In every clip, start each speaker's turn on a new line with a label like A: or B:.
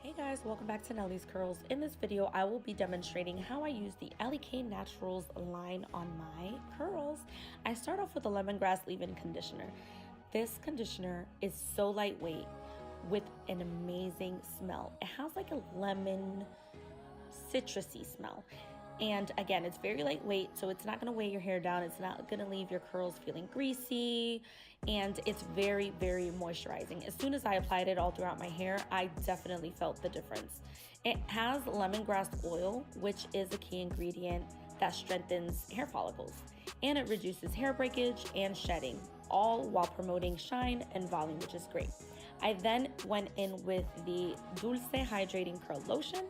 A: Hey guys, welcome back to Nelly's Curls. In this video, I will be demonstrating how I use the Alikay Naturals line on my curls. I start off with a lemongrass leave-in conditioner. This conditioner is so lightweight with an amazing smell. It has like a lemon citrusy smell. And again, it's very lightweight, so it's not gonna weigh your hair down. It's not gonna leave your curls feeling greasy, and it's very, very moisturizing. As soon as I applied it all throughout my hair, I definitely felt the difference. It has lemongrass oil, which is a key ingredient that strengthens hair follicles, and it reduces hair breakage and shedding, all while promoting shine and volume, which is great. I then went in with the Dulce Hydrating Curl Lotion.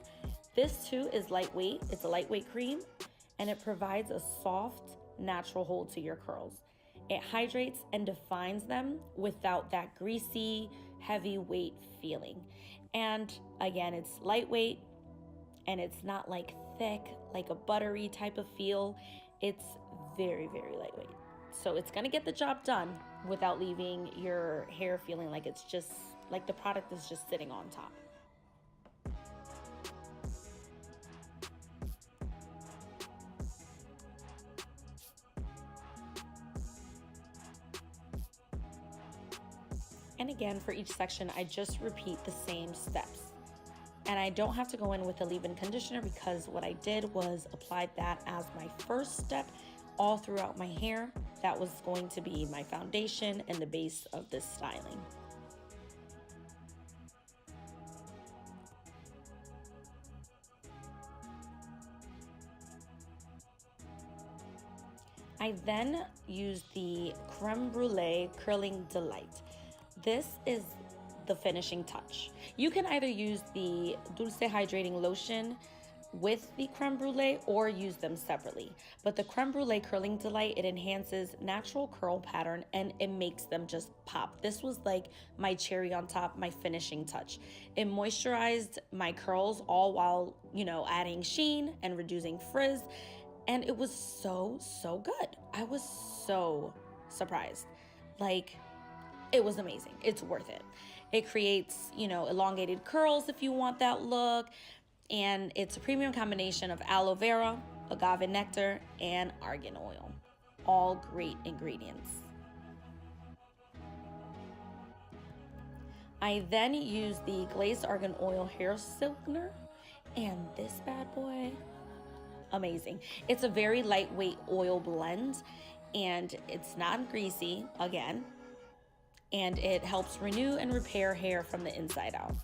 A: This too is lightweight. It's a lightweight cream, and it provides a soft, natural hold to your curls. It hydrates and defines them without that greasy, heavyweight feeling. And again, it's lightweight, and it's not like thick, like a buttery type of feel. It's very, very lightweight. So it's gonna get the job done without leaving your hair feeling like it's just, like the product is just sitting on top. And again, for each section, I just repeat the same steps. And I don't have to go in with a leave-in conditioner because what I did was applied that as my first step all throughout my hair. That was going to be my foundation and the base of this styling. I then used the Crème Brulee Curling Delight. This is the finishing touch. You can either use the Dulce Hydrating Lotion with the Crème Brulee or use them separately. But the Crème Brulee Curling Delight, it enhances natural curl pattern and it makes them just pop. This was like my cherry on top, my finishing touch. It moisturized my curls all while, adding sheen and reducing frizz. And it was so, so good. I was so surprised. It was amazing. It's worth it. It creates, elongated curls if you want that look. And it's a premium combination of aloe vera, agave nectar, and argan oil. All great ingredients. I then use the Glazed Argan Oil hair silkener, and this bad boy, amazing. It's a very lightweight oil blend, and it's not greasy, again, and it helps renew and repair hair from the inside out.